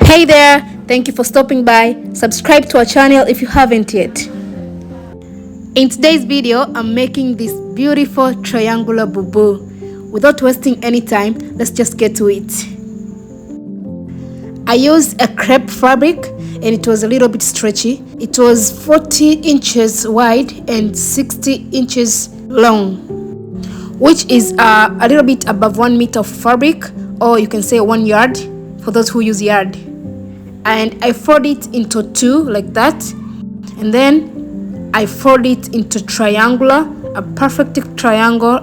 Hey there, thank you for stopping by. Subscribe to our channel if you haven't yet. In today's video, I'm making this beautiful triangular bubu. Without wasting any time, let's just get to it. I used a crepe fabric and it was a little bit stretchy. It was 40 inches wide and 60 inches long, which is a little bit above 1 meter of fabric, or you can say 1 yard for those who use yard. And I fold it into two like that, and then I fold it into triangular, a perfect triangle.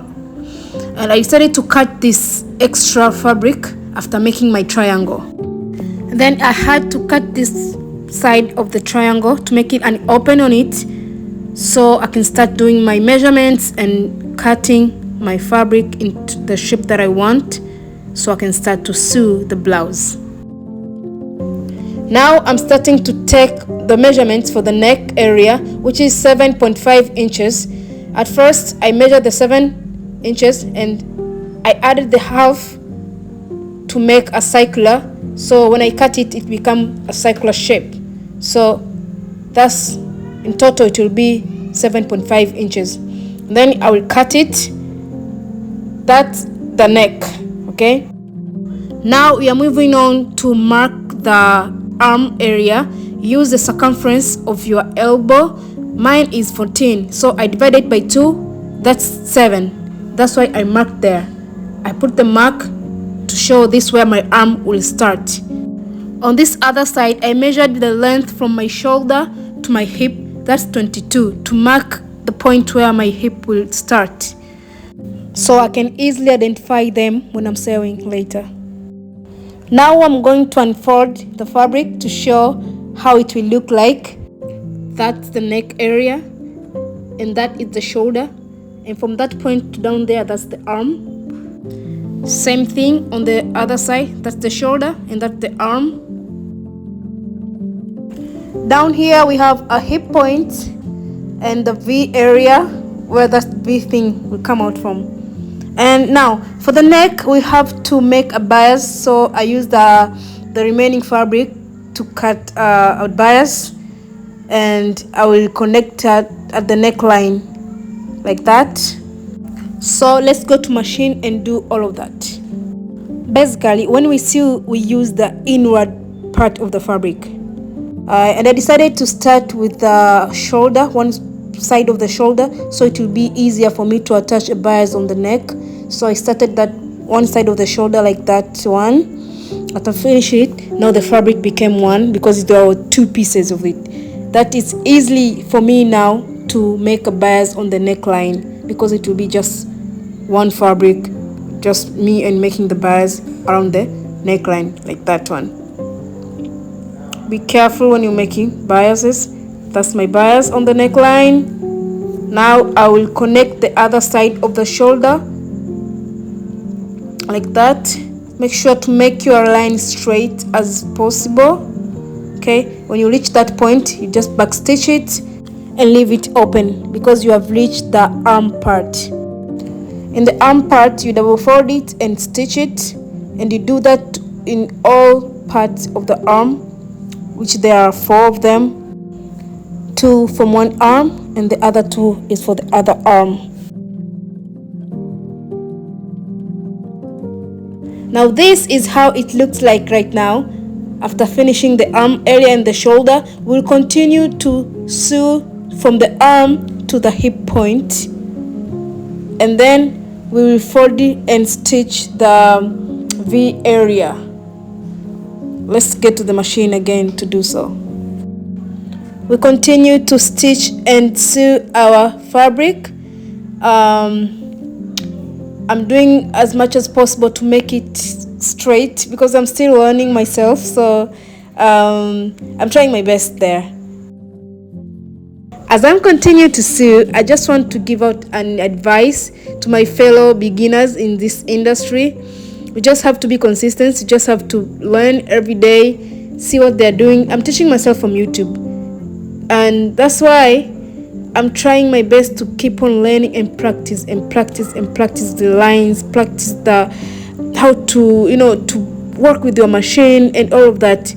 And I decided to cut this extra fabric after making my triangle. And then I had to cut this side of the triangle to make it an open on it, so I can start doing my measurements and cutting my fabric into the shape that I want, so I can start to sew the blouse. Now I'm starting to take the measurements for the neck area, which is 7.5 inches. At first I measured the 7 inches and I added the half to make a circular, so when I cut it, it becomes a circular shape. So that's, in total it will be 7.5 inches. Then I will cut it. That's the neck. Okay, now we are moving on to mark the arm area. Use the circumference of your elbow. Mine is 14, so I divided by 2. That's 7. That's why I marked there. I put the mark to show this where my arm will start. On this other side, I measured the length from my shoulder to my hip. That's 22, to mark the point where my hip will start, so I can easily identify them when I'm sewing later. Now I'm going to unfold the fabric to show how it will look like. That's the neck area, and that is the shoulder, and from that point down there, that's the arm. Same thing on the other side, that's the shoulder and that's the arm. Down here we have a hip point and the V area where that V thing will come out from. And now for the neck, we have to make a bias, so I use the remaining fabric to cut a bias, and I will connect at the neckline like that. So let's go to machine and do all of that. Basically, when we sew, we use the inward part of the fabric, and I decided to start with the shoulder, one side of the shoulder, so it will be easier for me to attach a bias on the neck. So I started that one side of the shoulder like that one. After finish it, now the fabric became one because there were two pieces of it. That is easily for me now to make a bias on the neckline, because it will be just one fabric, just me and making the bias around the neckline like that one. Be careful when you're making biases. That's my bias on the neckline. Now I will connect the other side of the shoulder like that. Make sure to make your line straight as possible. Okay, when you reach that point, you just backstitch it and leave it open, because you have reached the arm part. In the arm part, you double fold it and stitch it, and you do that in all parts of the arm, which there are 4 of them. 2 from one arm and the other 2 is for the other arm. Now this is how it looks like right now. After finishing the arm area and the shoulder, we'll continue to sew from the arm to the hip point, and then we will fold it and stitch the V area. Let's get to the machine again to do so. We continue to stitch and sew our fabric. I'm doing as much as possible to make it straight because I'm still learning myself, so I'm trying my best there. As I'm continuing to sew, I just want to give out an advice to my fellow beginners in this industry. You just have to be consistent. You just have to learn every day, see what they're doing. I'm teaching myself from YouTube, and that's why I'm trying my best to keep on learning and practice the lines, practice the how to to work with your machine and all of that.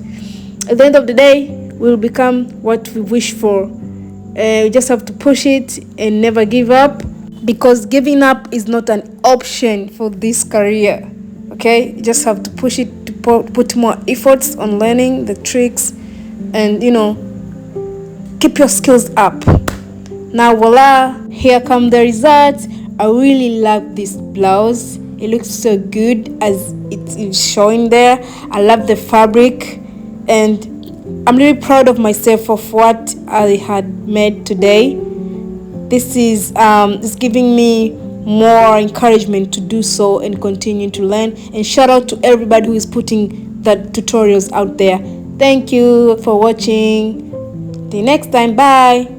at the end of the day, we will become what we wish for. We just have to push it and never give up, because giving up is not an option for this career. Okay, you just have to push it, to put more efforts on learning the tricks, and keep your skills up. Now voila, here come the results. I really love this blouse. It looks so good as it is showing there. I love the fabric, and I'm really proud of myself of what I had made today. This is giving me more encouragement to do so and continue to learn. And shout out to everybody who is putting the tutorials out there. Thank you for watching. Till next time, bye.